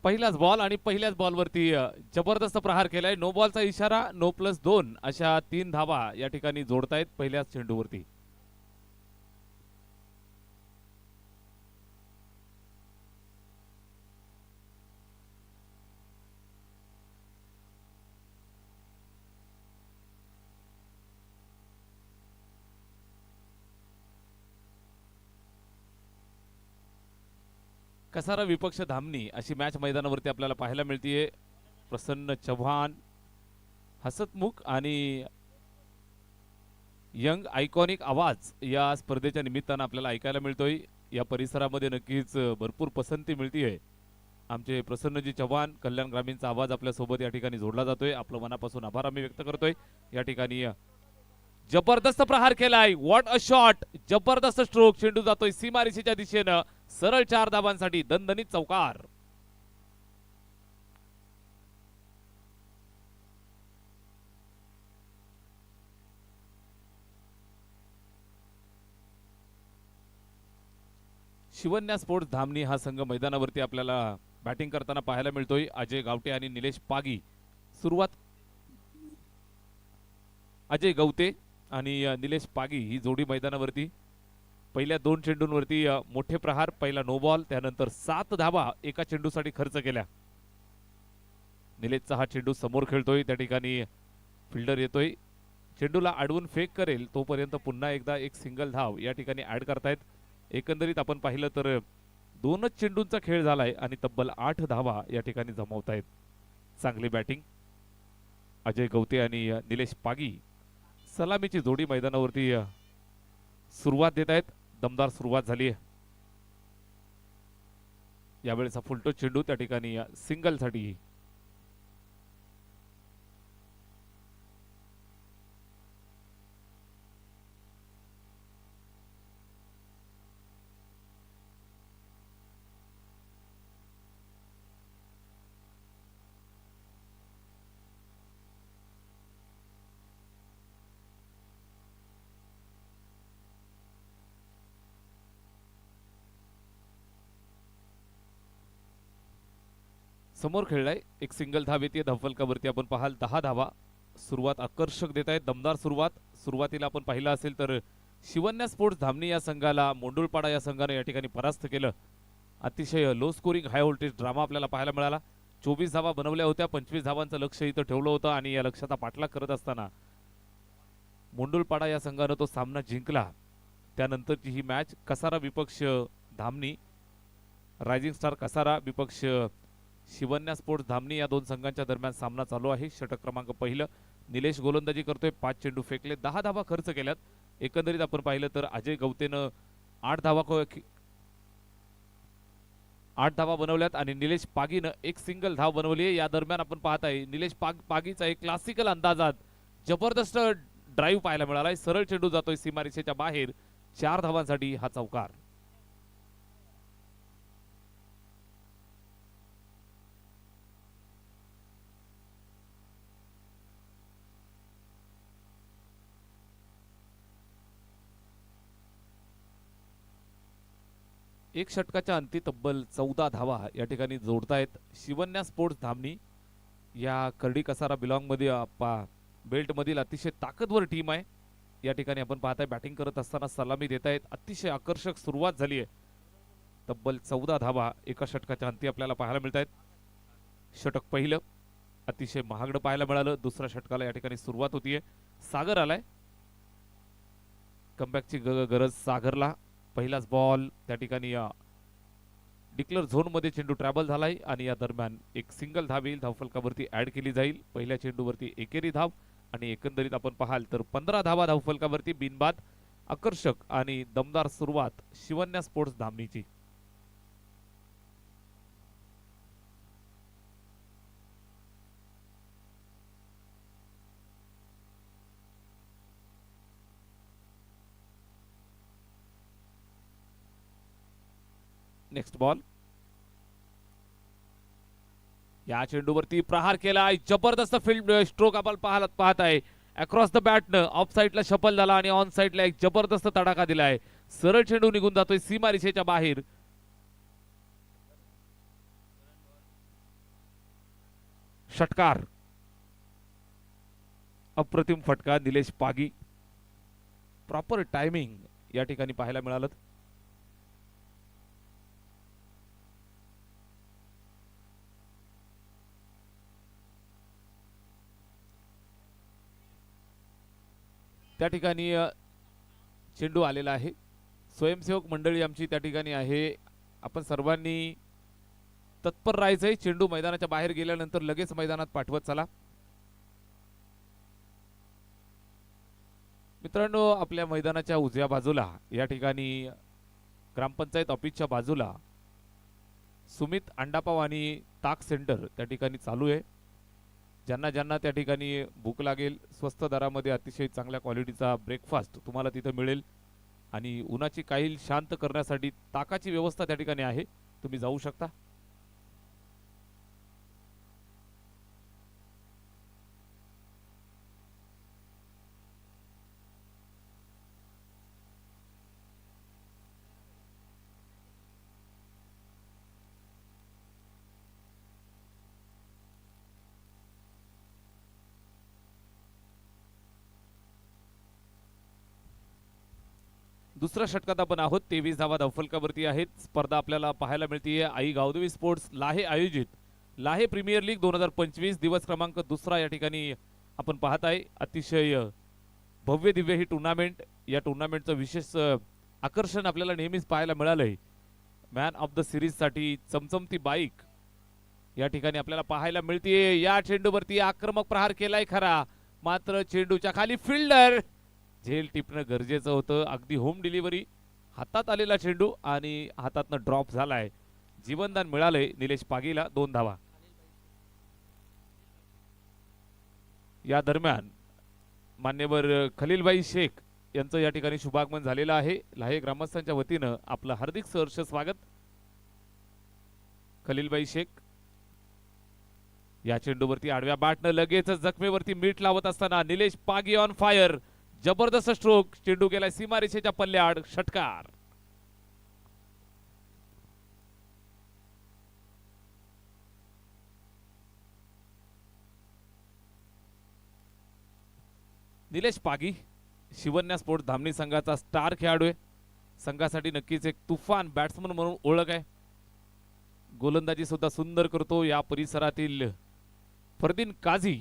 पहिलाच बॉल आणि पहिल्याच बॉलवरती जबरदस्त प्रहार केलाय. नो बॉलचा इशारा, नो प्लस 2 अशा 3 धावा या ठिकाणी जोडतायत पहिल्याच चेंडूवरती. कसारा विपक्ष धामणी अशी मॅच मैदानावरती आपल्याला पाहायला मिळतीये. प्रसन्न चव्हाण, हसतमुख आणि यंग आयकॉनिक आवाज या स्पर्धेच्या निमित्तानं आपल्याला ऐकायला मिळतोय. या परिसरामध्ये नक्कीच भरपूर पसंती मिळतीये. आमचे प्रसन्नजी चव्हाण, कल्याण ग्रामीणचा आवाज आपल्या सोबत या ठिकाणी जोडला जातोय. आपलं मनापासून आभार आम्ही व्यक्त करतोय. या ठिकाणी जबरदस्त प्रहार केलाय. व्हॉट अ शॉट, जबरदस्त स्ट्रोक. चेंडू जातोय सीमारेषेच्या दिशेनं. सरळ 4 धावांसाठी दणदणीत चौकार. शिवन्या स्पोर्ट्स धामणी हा संघ मैदानावरती आपल्याला बॅटिंग करताना पाहायला मिळतोय. अजय गावटे आणि निलेश पागी. सुरुवात अजय गवते आणि निलेश पागी ही जोडी मैदानावरती. पहिल्या 2 चेंडूंवरती मोठे प्रहार. पहिला नो बॉल, त्यानंतर 7 धावा एका चेंडूसाठी खर्च केल्या. निलेशचा हा चेंडू समोर खेळतोय. त्या ठिकाणी फिल्डर येतोय. चेंडूला अडवून फेक करेल तोपर्यंत पुन्हा एकदा एक सिंगल धाव या ठिकाणी ऍड करतायत. एकंदरीत आपण पाहिलं तर 2च चेंडूंचा खेळ झालाय आणि तब्बल 8 धावा या ठिकाणी जमवतायत. चांगली बॅटिंग अजय गवते आणि निलेश पागी. सलामीची जोडी मैदानावरती सुरुवात देत आहेत. दमदार सुरुवात झाली आहे. यावेळेचा फुलटो चेंडू त्या ठिकाणी सिंगल साठी. समोर खेळलाय. एक सिंगल धाव येते धावफलकावरती. आपण पाहाल 10 धावा. सुरुवात आकर्षक देत आहेत. दमदार सुरुवात. सुरुवातीला आपण पाहिलं असेल तर शिवन्या स्पोर्ट्स धामणी या संघाला मोंडुळपाडा या संघाने या ठिकाणी परास्त केलं. अतिशय low scoring high voltage drama आपल्याला पाहायला मिळाला. 24 धावा बनवल्या होत्या. 25 धावांचं लक्ष इथं ठेवलं होतं आणि या लक्ष्याचा पाठलाग करत असताना मोंडुळपाडा या संघानं तो सामना जिंकला. त्यानंतरची ही मॅच कसारा विपक्ष धामणी, रायझिंग स्टार कसारा विपक्ष शिवन्या स्पोर्ट्स धामणी या 2 संघांच्या दरम्यान सामना चालू आहे. षटक क्रमांक पहिलं. निलेश गोलंदाजी करतोय. 5 चेंडू फेकले, 10 धावा खर्च केल्यात. एकंदरीत आपण पाहिलं तर अजय गवतेनं 8 धावा बनवल्यात आणि निलेश पागीनं एक सिंगल धाव बनवली आहे. या दरम्यान आपण पाहत आहे निलेश पागीचा एक क्लासिकल अंदाजात जबरदस्त ड्राईव्ह पाहायला मिळालाय. सरळ चेंडू जातोय सीमारेषेच्या बाहेर. 4 धावांसाठी हा चौकार. एक षटकाच्या अंती तब्बल 14 धावा या ठिकाणी जोडतायत शिवन्या स्पोर्ट्स धामणी. या करडी कसारा बिलॉंग मध्ये बेल्ट मधील अतिशय ताकदवर टीम आहे. या ठिकाणी आपण पाहताय बॅटिंग करत असताना सलामी देत आहेत. अतिशय आकर्षक सुरुवात झाली आहे. तब्बल 14 धावा एका षटकाच्या अंती आपल्याला पाहायला मिळत आहेत. षटक पहिलं अतिशय महागडं पाहायला मिळालं. दुसऱ्या षटकाला या ठिकाणी सुरुवात होतीये. सागर आलाय. कमबॅकची गरज सागरला. पहिलाच बॉल त्या ठिकाणी डिक्लेअर झोन मध्ये चेंडू ट्रॅव्हल झालाय आणि या दरम्यान एक सिंगल धाव येईल. धावफलकावरती ऍड केली जाईल. पहिल्या चेंडूवरती एकेरी धाव आणि एकंदरीत आपण पाहाल तर 15 धावा धावफलकावरती बिनबाद. आकर्षक आणि दमदार सुरुवात शिवन्या स्पोर्ट्स धामणीची. Next ball. या चेंडूवरती प्रहार केलाय. जबरदस्त फील्ड स्ट्रोक आपण पाहत आहे. अक्रॉस द बॅटनं ऑफ साईडला शफल झाला आणि ऑन साईडला एक जबरदस्त तडाखा दिलाय. सरळ चेंडू निघून जातोय सीमारेषेच्या बाहेर. षटकार, अप्रतिम फटका निलेश पागी. प्रॉपर टायमिंग या ठिकाणी पाहायला मिळालं. त्या ठिकाणी चेंडू आलेला आहे. स्वयंसेवक मंडळी आमची त्या ठिकाणी आहे. आपण सर्वांनी तत्पर राहायचंय. चेंडू मैदानाच्या बाहेर गेल्यानंतर लगेच मैदानात पाठवत चला. मित्रांनो, आपल्या मैदानाच्या उजव्या बाजूला या ठिकाणी ग्रामपंचायत ऑफिसच्या बाजूला सुमित अंडापाव आणि ताक सेंटर त्या ठिकाणी चालू आहे. ज्यांना ज्यांना त्या ठिकाणी भूक लागेल, स्वस्त दरामध्ये अतिशय चांगल्या क्वालिटीचा ब्रेकफास्ट तुम्हाला तिथं मिळेल. आणि उन्हाची काहील शांत करण्यासाठी ताकाची व्यवस्था त्या ठिकाणी आहे, तुम्ही जाऊ शकता. दुसऱ्या षटकात आपण आहोत. 23 धावा धावफलकावरती आहेत. स्पर्धा आपल्याला पाहायला मिळते आई गावदेवी स्पोर्ट्स लाहे आयोजित लाहे प्रीमियर लीग 2025 दिवस क्रमांक दुसरा या ठिकाणी आपण पाहत आहे. अतिशय भव्य दिव्य ही टुर्नामेंट. या टुर्नामेंटचं विशेष आकर्षण आपल्याला नेहमीच पाहायला मिळालंय. मॅन ऑफ द सिरीज साठी चमचमती बाईक या ठिकाणी आपल्याला पाहायला मिळते. या चेंडूवरती आक्रमक प्रहार केलाय खरा, मात्र चेंडूच्या खाली फिल्डर झेल टिपणं गरजेचं होतं. अगदी होम डिलिव्हरी, हातात आलेला चेंडू आणि हातातनं ड्रॉप झालाय. जीवनदान मिळालंय निलेश पागीला. 2 धावा. या दरम्यान मान्यवर खलीलभाई शेख यांचं या ठिकाणी शुभागमन झालेलं आहे. लाहे ग्रामस्थांच्या वतीनं आपलं हार्दिक सहर्ष स्वागत. खलीलभाई शेख या चेंडूवरती आडव्या बॅटनं लगेच जखमेवरती मीठ लावत असताना निलेश पागी ऑन फायर. जबरदस्त स्ट्रोक. चेंडू गेलाय सीमारेषेच्या पल्ल्याआड. षटकार. निलेश पागी शिवन्या स्पोर्ट्स धामणी संघाचा स्टार खेळाडू आहे. संघासाठी नक्कीच एक तुफान बॅट्समन म्हणून ओळख आहे. गोलंदाजी सुद्धा सुंदर करतो. या परिसरातील फरदीन काझी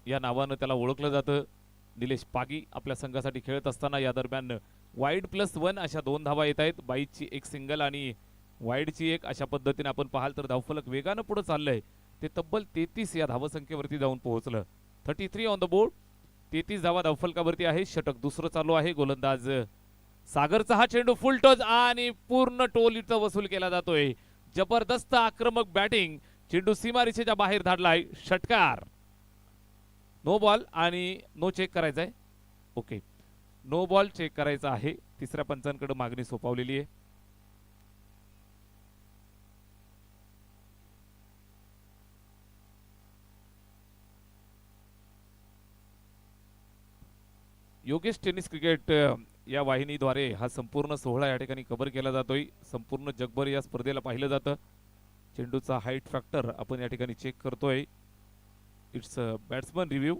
या नावानं त्याला ओळखलं जातं. निलेश पागी आपल्या संघासाठी खेळत असताना या दरम्यान वाईड +1 अशा 2 धावा येत आहेत. बाईची एक सिंगल आणि वाईडची एक. अशा पद्धतीने आपण पाहाल तर धावफलक वेगानं पुढे चाललंय. ते तब्बल 33 या धावसंख्येवरती जाऊन पोहोचलं. 33 ऑन द बोर्ड. 33 धावा धावफलकावरती आहे. षटक दुसरं चालू आहे. गोलंदाज सागरचा हा चेंडू फुल टॉस आणि पूर्ण टोलीचा वसूल केला जातोय. जबरदस्त आक्रमक बॅटिंग. चेंडू सीमारेषेच्या बाहेर धाडलाय. षटकार. नो बॉल आणि नो चेक करायचा आहे. ओके, नो बॉल चेक करायचा आहे. तिसऱ्या पंचांकडे मागणी सोपवलेली आहे. योगेश टेनिस क्रिकेट या वाहिनीद्वारे हा संपूर्ण सोहळा या ठिकाणी कव्हर केला जातोय. संपूर्ण जगभर या स्पर्धेला पाहिलं जातं. चेंडूचा हाईट फॅक्टर आपण या ठिकाणी चेक करतोय. It's batsman review.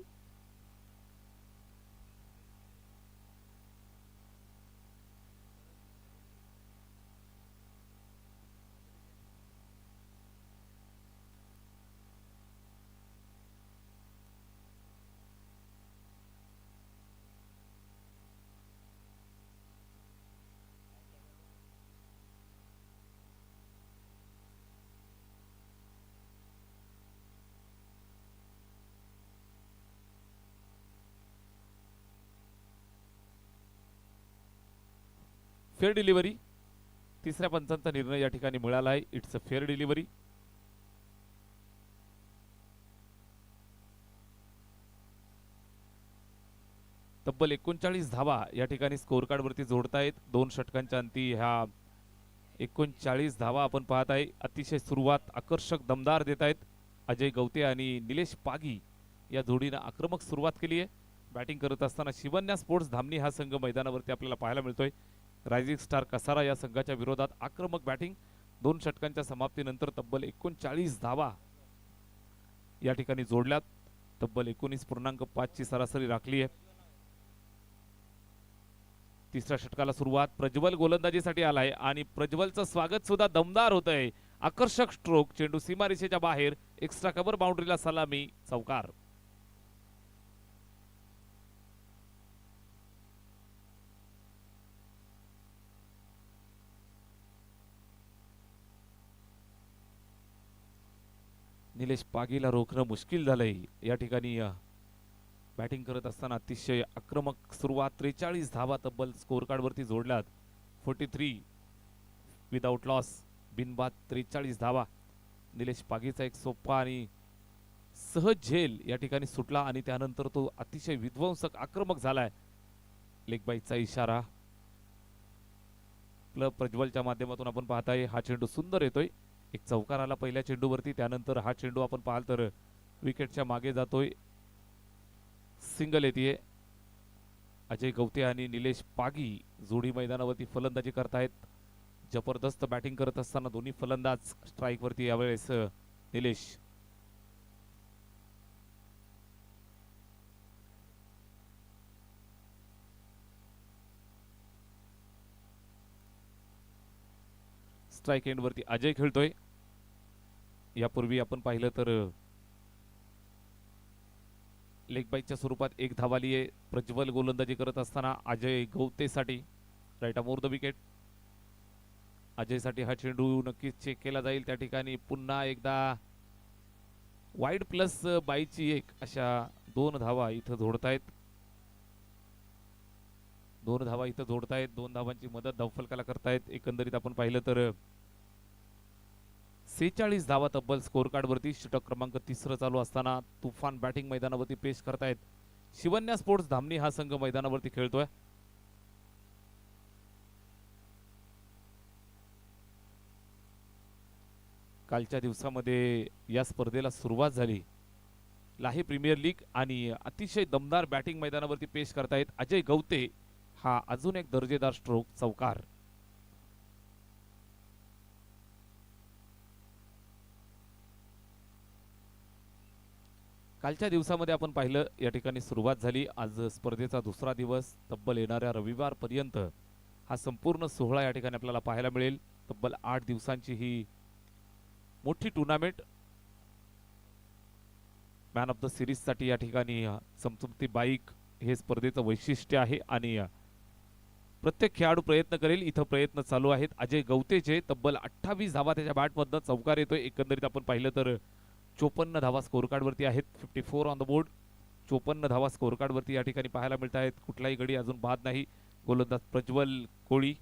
Fair delivery. तिसऱ्या पंचांचा निर्णय या ठिकाणी मिळाला आहे. It's a fair delivery. तब्बल 39 धावा या ठिकाणी स्कोर कार्ड वरती जोडतायत. 2 षटकांच्या अंती ह्या 39 धावा आपण पाहत आहे. अतिशय सुरुवात आकर्षक दमदार देत आहेत अजय गवते आणि निलेश पागी या जोडीनं आक्रमक सुरुवात केली आहे. बॅटिंग करत असताना शिवन्या स्पोर्ट्स धामणी हा संघ मैदानावरती आपल्याला पाहायला मिळतोय. रायझिंग स्टार कसारा या संघाच्या विरोधात आक्रमक बॅटिंग. 2 षटकांच्या समाप्तीनंतर तब्बल 39 धावा या ठिकाणी जोडल्यात. तब्बल 19.5 ची सरासरी राखली आहे. तिसऱ्या षटकाला सुरुवात. प्रज्वल गोलंदाजीसाठी आलाय आणि प्रज्वलचं स्वागत सुद्धा दमदार होत आहे. आकर्षक स्ट्रोक, चेंडू सीमारेषेच्या बाहेर, एक्स्ट्रा कव्हर बाउंड्रीला सलामी, चौकार. निलेश पागीला रोखणं मुश्किल झालंय. या ठिकाणी बॅटिंग करत असताना अतिशय आक्रमक सुरुवात. 43 धावा तब्बल स्कोर कार्ड वरती जोडल्यात. 43 विदाउट लॉस, बिनबाद 43 धावा. निलेश पागीचा एक सोपा आणि सहज झेल या ठिकाणी सुटला आणि त्यानंतर तो अतिशय विध्वंसक आक्रमक झालाय. लेग बाईचा इशारा प्रज्वलच्या माध्यमातून आपण पाहताय. हा चेंडू सुंदर येतोय. एक चौकार आला पहिल्या चेंडूवरती. त्यानंतर हा चेंडू आपण पाहाल तर विकेटच्या मागे जातोय. सिंगल येते. अजय गवते आणि निलेश पागी जोडी मैदानावरती फलंदाजी करतायत. जबरदस्त बॅटिंग करत असताना दोन्ही फलंदाज स्ट्राईक वरती यावेळेस निलेश. स्ट्राईक एंड वरती अजय खेळतोय. यापूर्वी आपण पाहिलं तर लेग बाईकच्या स्वरूपात एक धाव आली आहे. प्रज्वल गोलंदाजी करत असताना अजय गवतेसाठी राईट अमोर द विकेट. अजयसाठी हा चेंडू नक्कीच चेक केला जाईल. त्या ठिकाणी पुन्हा एकदा वाईड प्लस बाईची एक अशा 2 धावा इथं जोडतायत. 2 धावा इथं जोडतायत. 2 धावांची मदत धावफलकाला करतायत. एकंदरीत आपण पाहिलं तर 46 धावा तब्बल स्कोर कार्ड वरती. षटक क्रमांक 3 चालू असताना तुफान बॅटिंग मैदानावरती पेश करतायत. शिवन्या स्पोर्ट्स धामणी हा संघ मैदानावरती खेळतोय. कालच्या दिवसामध्ये या स्पर्धेला सुरुवात झाली. लाही प्रीमियर लीग आणि अतिशय दमदार बॅटिंग मैदानावरती पेश करतायत अजय गवते. हा अजून एक दर्जेदार स्ट्रोक, चौकार. कालच्या दिवसामध्ये आपण पाहिलं या ठिकाणी सुरुवात झाली. आज स्पर्धेचा दुसरा दिवस. तब्बल येणाऱ्या रविवार पर्यंत हा संपूर्ण सोहळा या ठिकाणी आपल्याला पाहायला मिळेल. तब्बल 8 दिवसांची ही मोठी tournament. Man of the series साठी या ठिकाणी चमचमती बाईक हे स्पर्धेचं वैशिष्ट्य आहे आणि प्रत्येक खेळाडू प्रयत्न करेल. इथं प्रयत्न चालू आहेत अजय गवतेचे. तब्बल 28 धावा त्याच्या बॅटमधनं चौकार येतोय. एकंदरीत आपण पाहिलं तर 54 धावा स्कोर कार्ड वरती आहेत. 54 ऑन द बोर्ड. 54 धावा स्कोर कार्ड वरती या ठिकाणी पाहायला मिळत आहेत. कुठलाही गडी अजून बाद नाही. गोलंदाज प्रज्वल कोळी.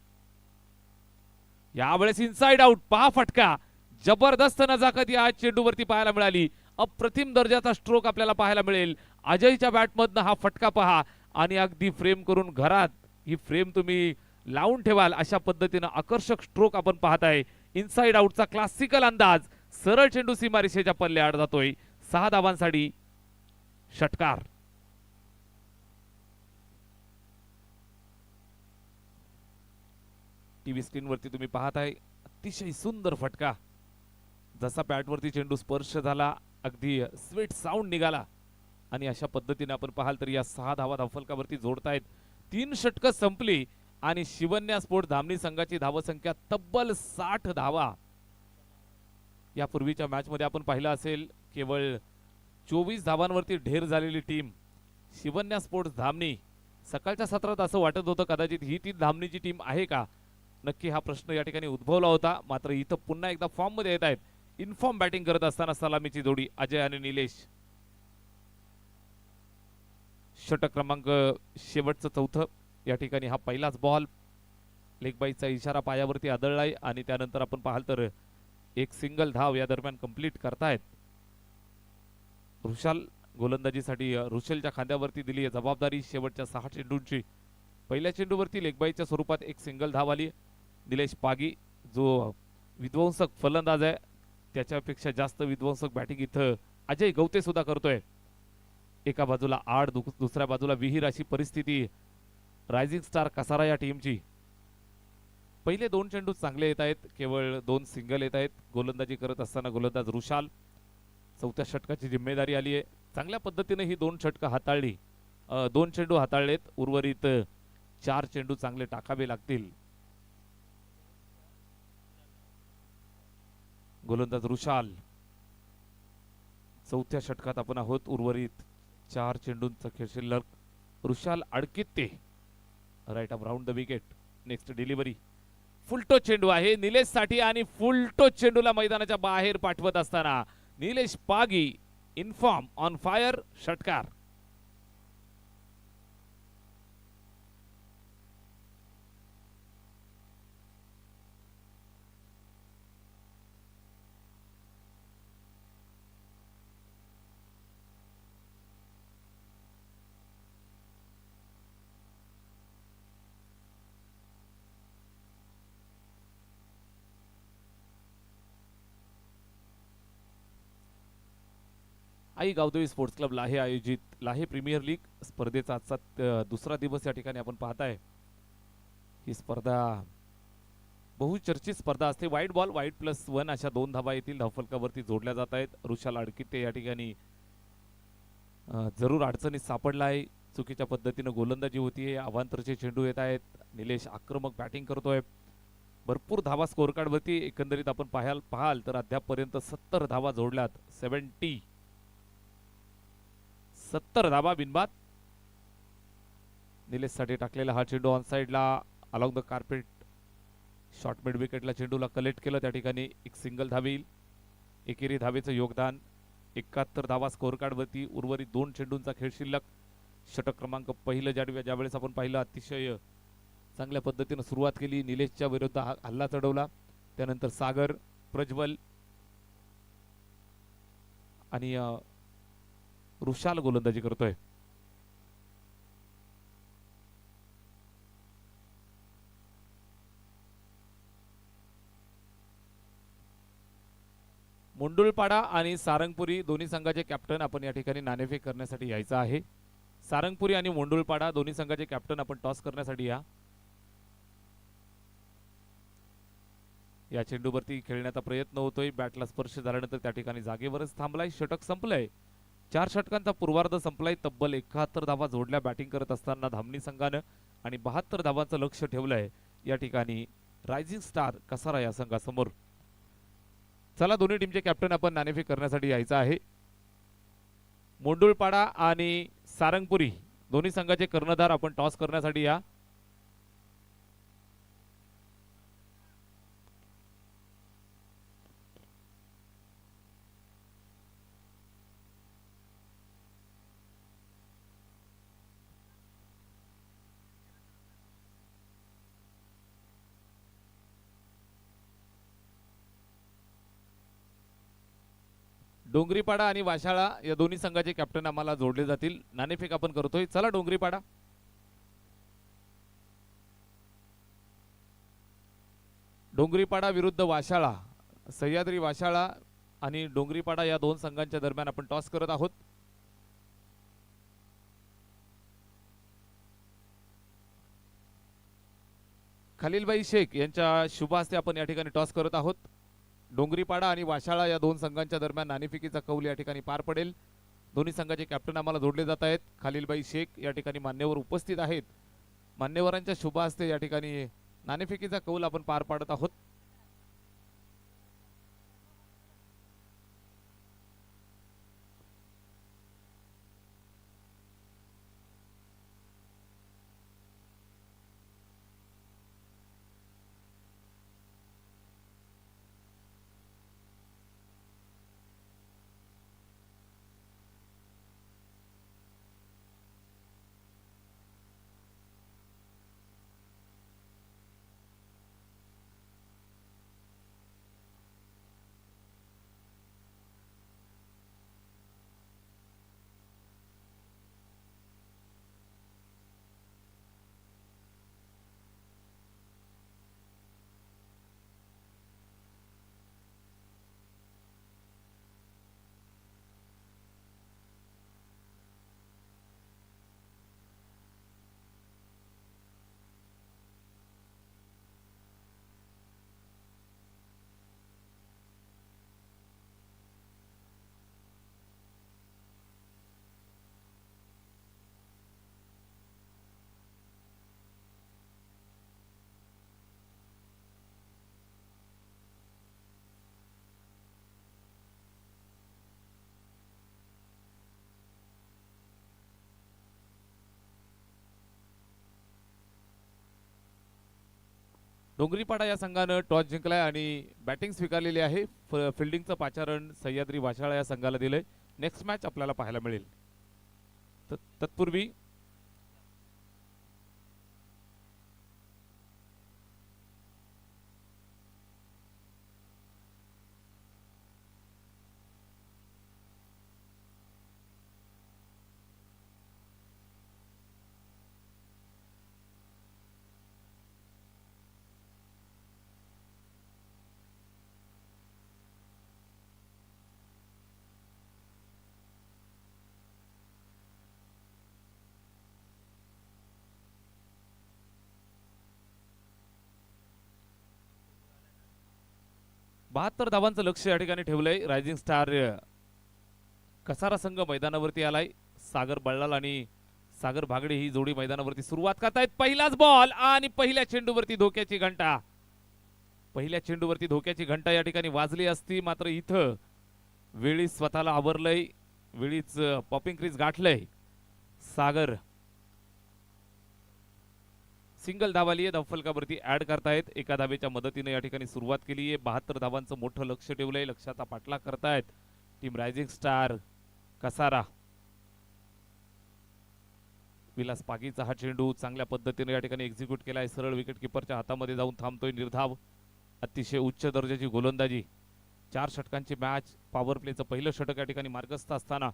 यावेळेस इनसाइड आउट. पहा फटका. जबरदस्त नजाकत या चेंडूवरती पाहायला मिळाली. अप्रतिम दर्जाचा स्ट्रोक आपल्याला पाहायला मिळेल. अजयच्या बॅटमधनं हा फटका पहा आणि अगदी फ्रेम करून घरात ही फ्रेम तुम्ही लावून ठेवाल अशा पद्धतीनं आकर्षक स्ट्रोक आपण पाहताय. इनसाइड आउटचा क्लासिकल अंदाज. सरळ चेंडू सीमारेषेच्या पल्ल्याआड जातोय. 6 धावांसाठी षटकार. टीव्ही स्क्रीन वरती तुम्ही पाहताय अतिशय सुंदर फटका. जसा बॅटवरती चेंडू स्पर्श झाला अगदी स्वीट साऊंड निघाला आणि अशा पद्धतीने आपण पाहाल तर या 6 धावा धावफलकावरती जोडतायत. 3 षटकं संपली आणि शिवन्या स्पोर्ट धामणी संघाची धावसंख्या तब्बल 60 धावा. यापूर्वीच्या मॅच मध्ये आपण पाहिलं असेल केवळ 24 धावांवरती ढेर झालेली टीम शिवन्या स्पोर्ट्स धामणी. सकाळच्या सत्रात असं वाटत होतं कदाचित ही ती धामणीची टीम आहे का. नक्की हा प्रश्न या ठिकाणी उद्भवला होता. मात्र इथं पुन्हा एकदा फॉर्म मध्ये येत आहेत. इनफॉर्म बॅटिंग करत असताना सलामीची जोडी अजय आणि निलेश. षटक क्रमांक शेवटचं 4. या ठिकाणी हा पहिलाच बॉल. लेग बाईचा इशारा पायावरती आदळलाय आणि त्यानंतर आपण पाहाल तर एक सिंगल धाव या दरम्यान कंप्लीट करतायत. रुशाल गोलंदाजीसाठी रुशलच्या खांद्यावरती दिली जबाबदारी शेवटच्या 6 चेंडूंची. पहिल्या चेंडूवरती लेग बाईच्या स्वरूपात एक सिंगल धाव आली. निलेश पागी जो विध्वंसक फलंदाज आहे त्याच्यापेक्षा जास्त विध्वंसक बॅटिंग इथं अजय गवते सुद्धा करतोय. एका बाजूला आड दुसऱ्या बाजूला विहीर अशी परिस्थिती रायझिंग स्टार कसारा या टीमची. पहिले 2 चेंडू चांगले येत आहेत. केवळ 2 सिंगल येत आहेत. गोलंदाजी करत असताना गोलंदाज रुशाल चौथ्या षटकाची जिम्मेदारी आली आहे. चांगल्या पद्धतीने ही 2 षटकं हाताळली. 2 चेंडू हाताळलेत. उर्वरित 4 चेंडू चांगले टाकावे लागतील. गोलंदाज रुशाल. चौथ्या षटकात आपण आहोत. उर्वरित 4 चेंडूंचा खेळ शिल्लक. Rushal Adkitte right arm round the wicket. Next delivery. Full toss चेंडू आहे निलेश साठी आणि फुलटो चेंडूला मैदानाच्या बाहेर पाठवत असताना Nilesh Pagi inform on fire षटकार. आई गावदेवी स्पोर्ट्स क्लब लाहे आयोजित लाहे प्रीमियर लीग स्पर्धेचा आजचा दुसरा दिवस या ठिकाणी आपण पाहताय. ही स्पर्धा बहुचर्चित स्पर्धा असते. वाईट बॉल वाईट+1 अशा 2 धावा येतील धावफलकावरती जोडल्या जात आहेत. रुशाल अडकिते या ठिकाणी जरूर अडचणीत सापडला आहे. चुकीच्या पद्धतीने गोलंदाजी होतीये. अवांतरचे चेंडू येत आहेत. निलेश आक्रमक बॅटिंग करतोय. भरपूर धावा स्कोअर कार्डवरती एकंदरीत आपण पाहाल तर अद्यापपर्यंत 70 धावा जोडल्यात. 70 धावा बिनबाद. निलेश साठी टाकलेला हा चेंडू ऑन साइडला along the carpet short mid विकेटला चेंडूला कलेक्ट केलं. त्या ठिकाणी एक सिंगल धाव येईल. एकेरी धावेचं योगदान. 71 धावा स्कोअर कार्डवरती. उर्वरित 2 चेंडूंचा खेळ शिल्लक. षटक क्रमांक पहिलं ज्यावेळेस आपण पाहिलं अतिशय चांगल्या पद्धतीने सुरुवात केली. निलेशच्या विरुद्ध हल्ला चढवला. त्यानंतर सागर, प्रज्वल आणि रुशाल गोलंदाजी करतोय. मुंडुळपाडा आणि सारंगपुरी दोन्ही संघाचे कॅप्टन आपण या ठिकाणी नाणेफेक करण्यासाठी यायचं आहे. सारंगपुरी आणि मुंडुळपाडा दोन्ही संघाचे कॅप्टन आपण टॉस करण्यासाठी या चेंडूवरती खेळण्याचा प्रयत्न होतोय. बॅटला स्पर्श झाल्यानंतर त्या ठिकाणी जागेवरच थांबलाय. षटक संपलंय. 4 षटकांचा पूर्वार्ध संपलाय. तब्बल 71 धावा जोडल्या बॅटिंग करत असताना धामणी संघानं आणि 72 धावांचं लक्ष ठेवलंय या ठिकाणी रायझिंग स्टार कसारा या संघासमोर. चला दोन्ही टीमचे कॅप्टन आपण नाणेफेक करण्यासाठी यायचं आहे. मुंडुळपाडा आणि सारंगपुरी दोन्ही संघाचे कर्णधार आपण टॉस करण्यासाठी या. डोंगरीपाडा आणि वाशाळा या दोन्ही संघाचे कॅप्टन आम्हाला जोडले जातील. नाणेफेक आपण करतोय. चला डोंगरीपाडा. डोंगरीपाडा विरुद्ध वाशाळा. सह्याद्री वाशाळा आणि डोंगरीपाडा या 2 संघांच्या दरम्यान आपण टॉस करत आहोत. खलीलबाई शेख यांच्या शुभ हस्ते आपण या ठिकाणी टॉस करत आहोत. डोंगरीपाडा आणि वाशाळा या 2 संघांच्या दरम्यान नाणेफेकीचा कौल या ठिकाणी पार पडेल. दोन्ही संघाचे कॅप्टन आम्हाला जोडले जात आहेत. खलीलबाई शेख या ठिकाणी मान्यवर उपस्थित आहेत. मान्यवरांच्या शुभ हस्ते या ठिकाणी नाणेफेकीचा कौल आपण पार पाडत आहोत. डोंगरीपाडा या संघानं टॉस जिंकलाय आणि बॅटिंग स्वीकारलेली आहे. फिल्डिंगचं पाचारण सह्याद्री वाशाळा या संघाला दिलंय. नेक्स्ट मॅच आपल्याला पाहायला मिळेल. तत्पूर्वी बहात्तर धावांचं लक्ष या ठिकाणी ठेवलंय. रायझिंग स्टार कसारा संघ मैदानावरती आलाय. सागर बल्लाल आणि सागर भागडे ही जोडी मैदानावरती सुरुवात करतायत. पहिलाच बॉल आणि पहिल्या चेंडूवरती धोक्याची घंटा. पहिल्या चेंडूवरती धोक्याची घंटा या ठिकाणी वाजली असती, मात्र इथं वेळीच स्वतःला आवरलंय, वेळीच पॉपिंग क्रीज गाठलंय. सागर सिंगल धावाली धावफलकावरती ऍड करतायत. एका धावेच्या मदतीने या ठिकाणी सुरुवात केली आहे. 72 धावांचं मोठं लक्ष ठेवलंय. लक्षाचा पाठलाग करतायत team rising star Kasara. Vilas पागीचा हा चेंडू चांगल्या पद्धतीने या ठिकाणी एक्झिक्यूट केलाय. सरळ विकेट किपरच्या हातामध्ये जाऊन थांबतोय. निर्धाव अतिशय उच्च दर्जाची गोलंदाजी. 4 षटकांची मॅच. पॉवर प्लेचं पहिलं षटक या ठिकाणी मार्गस्थ असताना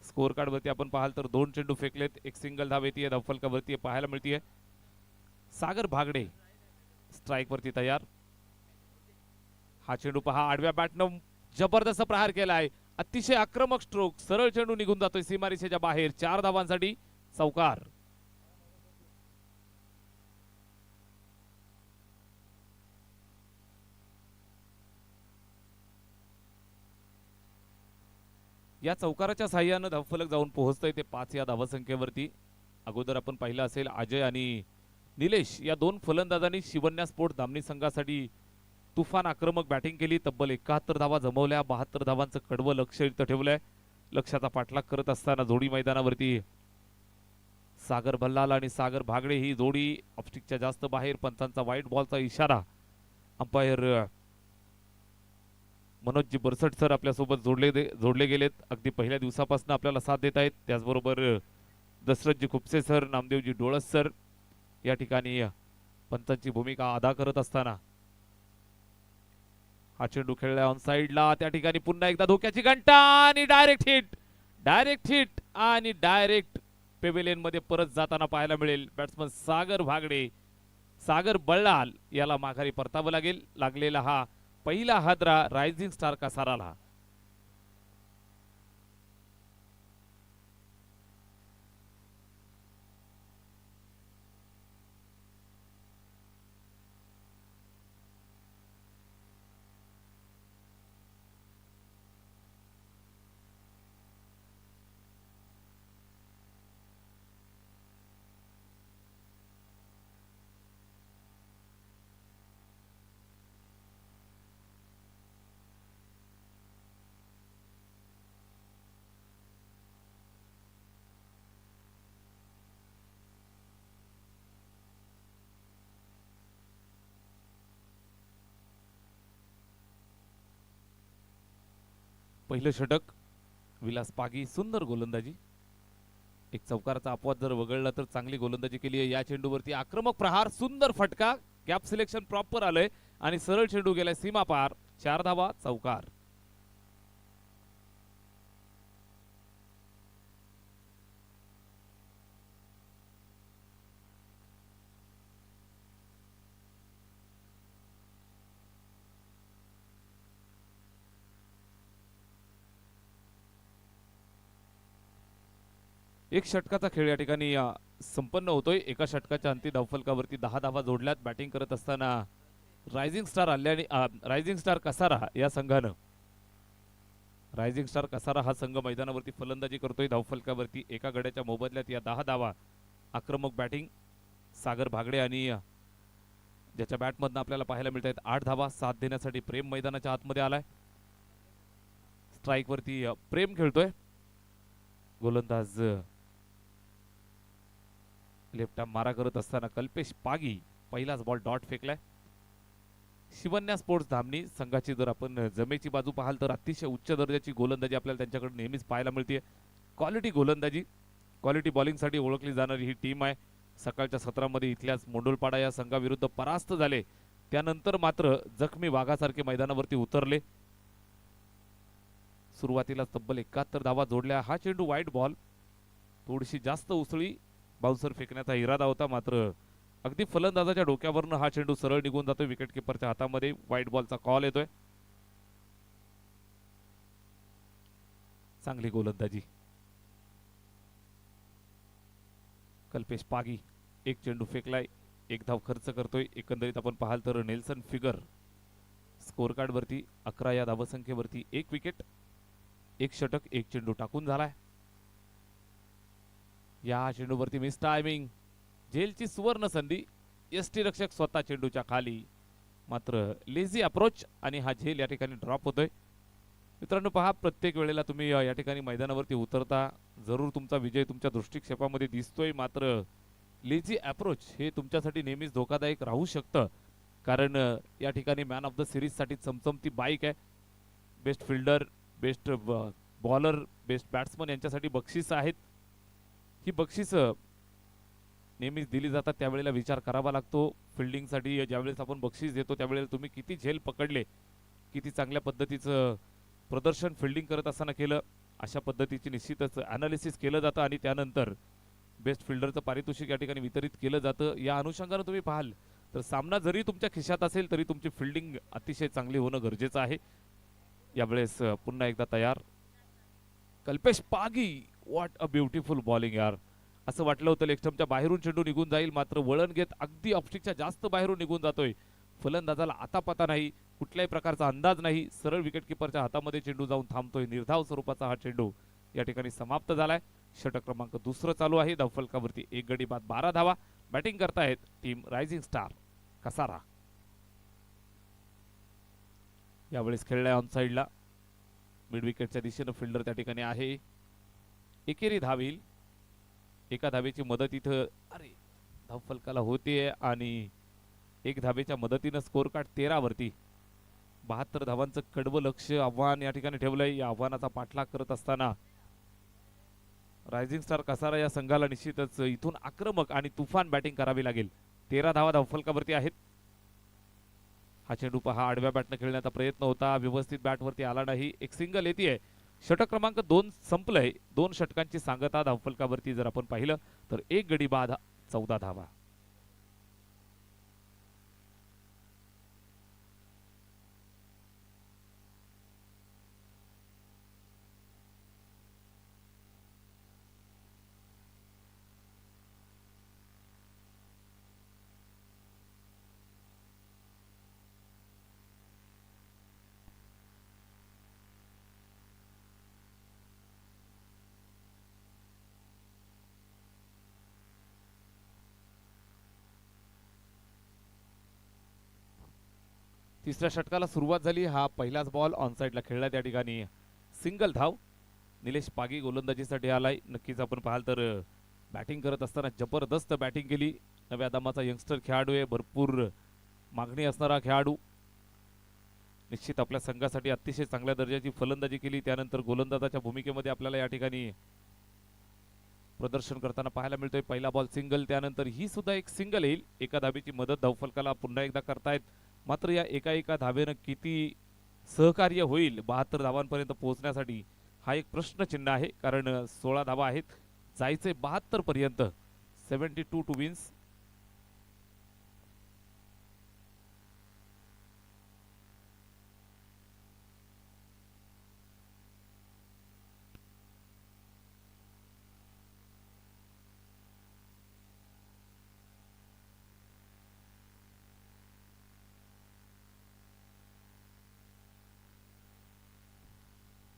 स्कोअर कार्ड वरती आपण पाहाल तर 2 चेंडू फेकलेत. एक सिंगल धाव येते धावफलकावरती पाहायला मिळतीये. सागर भागडे स्ट्राइक वरती तयार. हा चेंडू पहा, आडव्या बॅटनं जबरदस्त प्रहार केलाय. अतिशय आक्रमक स्ट्रोक. सरळ चेंडू निघून जातोय सीमारेषेच्या बाहेर. 4 धावांसाठी चौकार. या चौकाराच्या साह्यानं धावफलक जाऊन पोहोचतंय ते 5 या धावसंख्येवरती. अगोदर आपण पाहिलं असेल अजय आणि निलेश या 2 फलंदाजांनी शिवन्या स्पोर्ट्स धामणी संघासाठी तुफान आक्रमक बॅटिंग केली. तब्बल 71 धावा जमवल्या. 72 धावांचं कडवं लक्ष इथं ठेवलंय. लक्षाचा पाठलाग करत असताना जोडी मैदानावरती सागर भल्लाल आणि सागर भागडे ही जोडी ऑप्टिकच्या जास्त बाहेर. पंचांचा व्हाईट बॉलचा इशारा. अंपायर मनोजजी बरसट सर आपल्यासोबत जोडले गेलेत. अगदी पहिल्या दिवसापासून आपल्याला साथ देत आहेत. त्याचबरोबर दशरथजी खुपसे सर, नामदेवजी डोळस सर या ठिकाणी पंचांची भूमिका अदा करत असताना हा चेंडू खेळलाय ऑन साइडला. त्या ठिकाणी पुन्हा एकदा धोक्याची घंटा आणि डायरेक्ट हिट आणि डायरेक्ट पेव्हिलियन मध्ये परत जाताना पाहायला मिळेल. बॅट्समन सागर भागडे, सागर बल्लाल याला माघारी परतावं लागेल. लागलेला हा पहिला हादरा रायझिंग स्टार कसाराला. पहिलं षटक विलास पागी, सुंदर गोलंदाजी. एक चौकाराचा अपवाद जर वगळला तर चांगली गोलंदाजी केली आहे. या चेंडूवरती आक्रमक प्रहार, सुंदर फटका. गॅप सिलेक्शन प्रॉपर आलंय आणि सरळ चेंडू गेलाय सीमा पार. 4 धावा चौकार. एक षटकाचा खेळ या ठिकाणी संपन्न होतोय. एका षटकाच्या अंती धावफलकावरती 10 धावा जोडल्यात. बॅटिंग करत असताना रायझिंग स्टार आल्याने रायझिंग स्टार कसारा या संघानं रायझिंग स्टार कसारा हा संघ मैदानावरती फलंदाजी करतोय. धावफलकावरती एका गड्याच्या मोबदल्यात या 10 धावा. आक्रमक बॅटिंग सागर भागडे आणि ज्याच्या बॅटमधनं आपल्याला पाहायला मिळत आहेत 8 धावा. साथ देण्यासाठी प्रेम मैदानाच्या आतमध्ये आलाय. स्ट्राइक वरती प्रेम खेळतोय. गोलंदाज लेफ्ट आर्म मारा करत असताना कल्पेश पागी पहिलाच बॉल डॉट फेकलाय. शिवन्या स्पोर्ट्स धामणी संघाची जर आपण जमेची बाजू पाहाल तर अतिशय उच्च दर्जाची गोलंदाजी आपल्याला त्यांच्याकडे नेहमीच पाहायला मिळते. क्वालिटी गोलंदाजी, क्वालिटी बॉलिंगसाठी ओळखली जाणारी ही टीम आहे. सकाळच्या सत्रामध्ये इथल्याच मोंडोलपाडा या संघाविरुद्ध परास्त झाले, त्यानंतर मात्र जखमी वाघासारखे मैदानावरती उतरले. सुरुवातीला तब्बल 71 धावा जोडल्या. हा चेंडू वाईट बॉल, थोडीशी जास्त उसळी बाउन्सर फेकण्याचा इरादा होता, मात्र अगदी फलंदाजाच्या डोक्यावरनं हा चेंडू सरळ निघून जातोय. विकेट किपरच्या हातामध्ये वाईट बॉलचा कॉल येतोय. चांगली गोलंदाजी. कल्पेश पागी एक चेंडू फेकलाय, एक धाव खर्च करतोय. एकंदरीत आपण पाहाल तर नेल्सन फिगर स्कोर कार्ड वरती 11 या धावसंख्येवरती 1 विकेट, 1 षटक, 1 चेंडू टाकून झालाय. या चेंडूवरती मिस टायमिंग, झेलची सुवर्ण संधी. एसटी रक्षक स्वतः चेंडूच्या खाली, मात्र लेझी अप्रोच आणि हा झेल या ठिकाणी ड्रॉप होतोय. मित्रांनो पहा, प्रत्येक वेळेला तुम्ही या ठिकाणी मैदानावरती उतरता, जरूर तुमचा विजय तुमच्या दृष्टिक्षेपामध्ये दिसतोय, मात्र लेझी अप्रोच हे तुमच्यासाठी नेहमीच धोकादायक राहू शकतं. कारण या ठिकाणी मॅन ऑफ द सिरीज साठी चमचमती बाईक आहे. Best fielder, best bowler, best batsman यांच्यासाठी बक्षीस आहेत. ही बक्षीस नेहमीच दिली जातात, त्यावेळेला विचार करावा लागतो. फिल्डिंगसाठी ज्यावेळेस आपण बक्षीस देतो त्यावेळेला तुम्ही किती झेल पकडले, किती चांगल्या पद्धतीचं प्रदर्शन फिल्डिंग करत असताना केलं, अशा पद्धतीची निश्चितच अनालिसिस केलं जातं आणि त्यानंतर बेस्ट फिल्डरचं पारितोषिक या ठिकाणी वितरित केलं जातं. या अनुषंगाने तुम्ही पाहाल तर सामना जरी तुमच्या खिशात असेल तरी तुमची फिल्डिंग अतिशय चांगली होणं गरजेचं आहे. यावेळेस पुन्हा एकदा तयार Kalpesh Pagi. What a beautiful bowling यार. असं वाटलं होतं लेग स्टंपच्या बाहेरून चेंडू निघून जाईल, मात्र वळण घेत अगदी ऑफस्टिकच्या जास्त बाहेरून निघून जातोय. फलंदाजाला आता पता नाही, कुठल्याही प्रकारचा अंदाज नाही. सरळ विकेट किपरच्या हातामध्ये चेंडू जाऊन थांबतोय. निर्धाव स्वरूपाचा हा चेंडू या ठिकाणी समाप्त झालाय. षटक क्रमांक दुसरं चालू आहे. धावफलकावरती 1 गडी बाद 12 धावा. बॅटिंग करतायत टीम रायझिंग स्टार कसारा. यावेळेस खेळलाय ऑन साइडला, मिड विकेटच्या दिशेनं फिल्डर त्या ठिकाणी आहे. एकेरी धावील, एका धावेची मदत इथं अरे धावफलकाला होतीये आणि 1 धावेच्या मदतीनं स्कोर कार्ड 13 वरती. 72 धावांचं कडवं लक्ष आव्हान या ठिकाणी ठेवलंय. या आव्हानाचा पाठलाग करत असताना रायझिंग स्टार कसारा या संघाला निश्चितच इथून आक्रमक आणि तुफान बॅटिंग करावी लागेल. 13 धावा धावफलकावरती आहेत. हा चेंडू पहा आडव्या बॅटनं खेळण्याचा प्रयत्न होता, व्यवस्थित बॅटवरती आला नाही. एक सिंगल येते. षटक क्रमांक 2 संपलंय. 2 षटकांची सांगता धावफलकावरती जर आपण पाहिलं तर 1 गडी बाद 14 धावा. तिसऱ्या षटकाला सुरुवात झाली. हा पहिलाच बॉल ऑन साइडला खेळला, त्या ठिकाणी सिंगल धाव. निलेश पागी गोलंदाजीसाठी आलाय. नक्कीच आपण पाहाल तर बॅटिंग करत असताना जबरदस्त बॅटिंग केली. नव्या दमाचा यंगस्टर खेळाडू आहे, भरपूर मागणी असणारा खेळाडू. निश्चित आपल्या संघासाठी अतिशय चांगल्या दर्जाची फलंदाजी केली. त्यानंतर गोलंदाजाच्या भूमिकेमध्ये आपल्याला या ठिकाणी प्रदर्शन करताना पाहायला मिळतोय. पहिला बॉल सिंगल, त्यानंतर ही सुद्धा एक सिंगल येईल. एका धावेची मदत धावफलकाला पुन्हा एकदा करतायत, मात्र या एका धावेनं किती सहकार्य होईल 72 धावांपर्यंत पोहोचण्यासाठी हा एक प्रश्नचिन्ह आहे. कारण 16 धावा आहेत, जायचे 72 पर्यंत. 72 टू विन्स.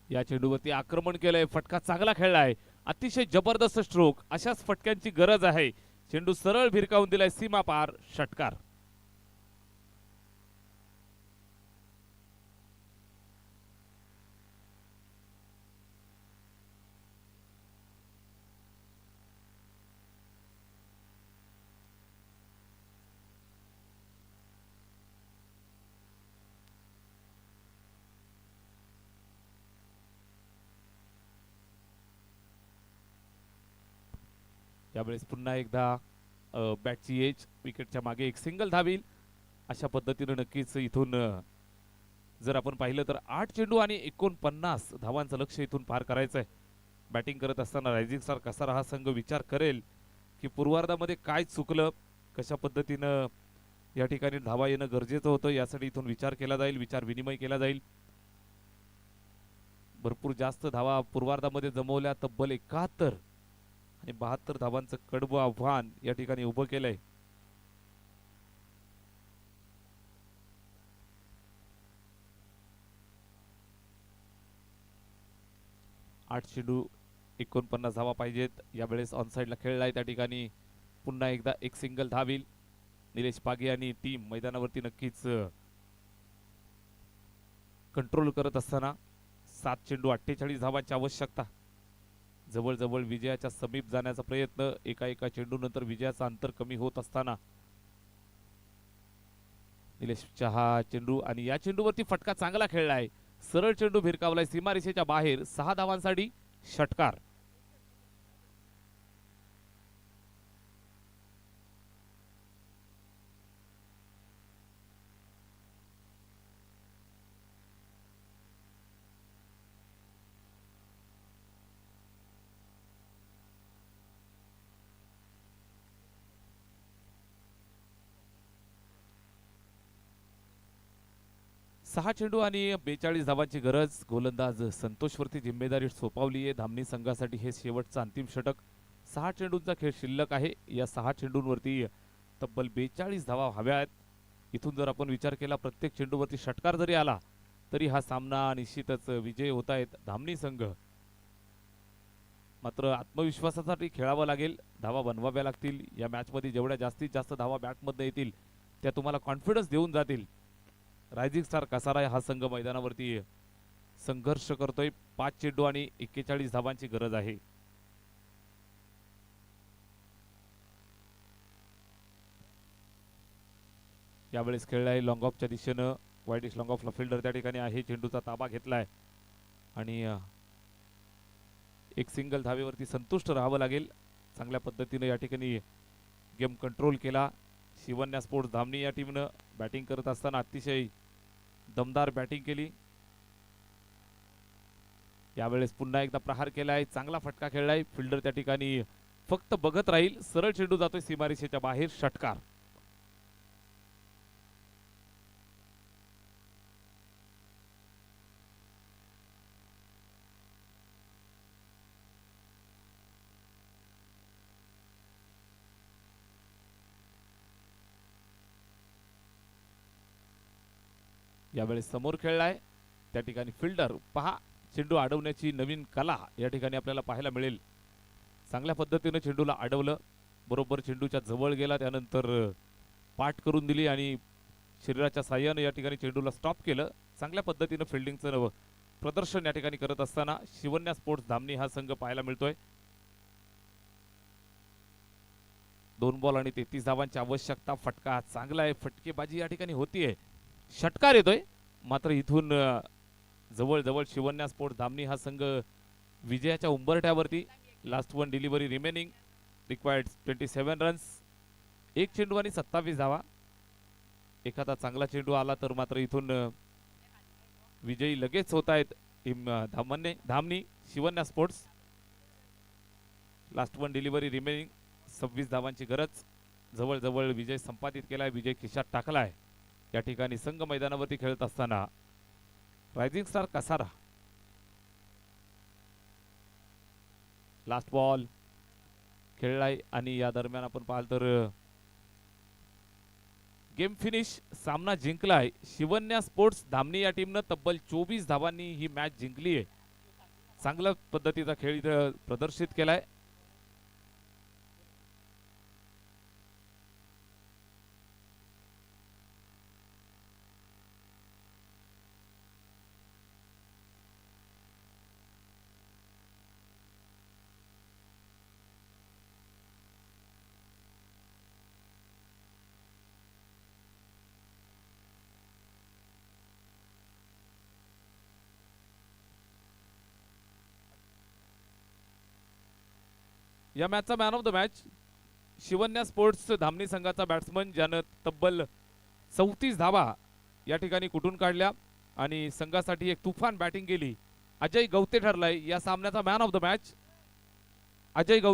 या चेंडूवरती आक्रमण केलंय, फटका चांगला खेळलाय, अतिशय जबरदस्त स्ट्रोक. अशाच फटक्यांची गरज आहे. चेंडू सरळ भिरकावून दिलाय सीमा पार, षटकार. यावेळेस पुन्हा एकदा बॅटची एज, विकेटच्या मागे एक सिंगल धावील. अशा पद्धतीनं नक्कीच इथून जर आपण पाहिलं तर 8 चेंडू आणि 49 धावांचं लक्ष इथून पार करायचं आहे. बॅटिंग करत असताना रायझिंग स्टार कसारा हा संघ विचार करेल की पूर्वार्धामध्ये काय चुकलं, कशा पद्धतीनं या ठिकाणी धावा येणं गरजेचं होतं, यासाठी इथून विचार केला जाईल, विचार विनिमय केला जाईल. भरपूर जास्त धावा पूर्वार्धामध्ये जमवल्या, तब्बल 71 आणि 72 धावांचं कडवं आव्हान या ठिकाणी उभं केलंय. 8 चेंडू 49 धावा पाहिजेत. यावेळेस ऑनसाईडला खेळलाय, त्या ठिकाणी पुन्हा एकदा एक सिंगल धावील. निलेश पागे आणि टीम मैदानावरती नक्कीच कंट्रोल करत असताना 7 चेंडू 48 धावांची आवश्यकता. जवळजवळ विजयाच्या समीप जाण्याचा प्रयत्न, एका चेंडू नंतर विजयाचं अंतर कमी होत असताना निलेशचा हा चेंडू आणि या चेंडूवरती फटका चांगला खेळलाय. सरळ चेंडू भिरकावलाय सीमारेषेच्या बाहेर, 6 धावांसाठी षटकार. सहा चेंडू आणि 42 धावांची गरज. गोलंदाज संतोषवरती जिम्मेदारी सोपवली आहे धामणी संघासाठी. हे शेवटचं अंतिम षटक. 6 चेंडूंचा खेळ शिल्लक आहे. या 6 चेंडूंवरती तब्बल 42 धावा हव्या आहेत. इथून जर आपण विचार केला प्रत्येक चेंडूवरती षटकार जरी आला तरी हा सामना निश्चितच विजय होत आहेत धामणी संघ. मात्र आत्मविश्वासासाठी खेळावं लागेल, धावा बनवाव्या लागतील. या मॅचमध्ये जेवढ्या जास्तीत जास्त धावा बॅटमधनं येतील त्या तुम्हाला कॉन्फिडन्स देऊन जातील. रायझिंग स्टार कसारा हा संघ मैदानावरती संघर्ष करतोय. 5 चेंडू आणि 41 धावांची गरज आहे. यावेळेस खेळलाय लॉंग ऑफच्या दिशेनं. वाईडिश लॉंग ऑफला फिल्डर त्या ठिकाणी आहे. चेंडूचा ताबा घेतलाय आणि एक सिंगल धावेवरती संतुष्ट राहावं लागेल. चांगल्या पद्धतीने या ठिकाणी गेम कंट्रोल केला. शिवन्या स्पोर्ट्स धामणी या टीमनं बॅटिंग करत असताना अतिशय दमदार बॅटिंग केली. यावेळेस पुन्हा एकदा प्रहार केलाय, चांगला फटका खेळलाय. फिल्डर त्या ठिकाणी फक्त बघत राहील. सरळ चेंडू जातोय सीमारेषेच्या बाहेर, षटकार. यावेळेस समोर खेळलाय, त्या ठिकाणी फिल्डर पहा. चेंडू अडवण्याची नवीन कला या ठिकाणी आपल्याला पाहायला मिळेल. चांगल्या पद्धतीने चेंडूला अडवलं, बरोबर चेंडूच्या जवळ गेला, त्यानंतर पाठ करून दिली आणि शरीराच्या साह्याने या ठिकाणी चेंडूला स्टॉप केलं. चांगल्या पद्धतीने फिल्डिंगचं प्रदर्शन या ठिकाणी करत असताना शिवन्या स्पोर्ट्स धामणी हा संघ पाहायला मिळतोय. 2 बॉल आणि 33 धावांची आवश्यकता. फटका चांगला आहे, फटकेबाजी या ठिकाणी होतीये. षटकार येतोय, मात्र इथून जवळजवळ शिवन्या स्पोर्ट्स धामणी हा संघ विजयाच्या उंबरठ्यावरती. Last one delivery remaining, required 27 runs. 1 चेंडू आणि 27 धावा. एखादा चांगला चेंडू आला तर मात्र इथून विजयी लगेच होत आहेत Dhamani Shivanya sports. Last one delivery remaining, 26 धावांची गरज. जवळजवळ विजय संपादित केलाय, विजय खिशात टाकलाय. या ठिकाणी संघ मैदानावरती खेळत असताना rising star Kasara. Last ball खेळलाय आणि या दरम्यान आपण पाहाल तर गेम फिनिश. सामना जिंकलाय शिवन्या स्पोर्ट्स धामणी या टीमनं. तब्बल 24 धावांनी ही मॅच जिंकली आहे. चांगल्या पद्धतीचा खेळ इथं प्रदर्शित केलाय. या मॅचचा man of the match Shivanya sports Dhamani संघाचा बॅट्समन ज्यानं तब्बल 34 धावा या ठिकाणी कुठून काढल्या आणि संघासाठी एक तुफान बॅटिंग केली. अजय गवते ठरलाय या सामन्याचा man of the match. Ajay Gawate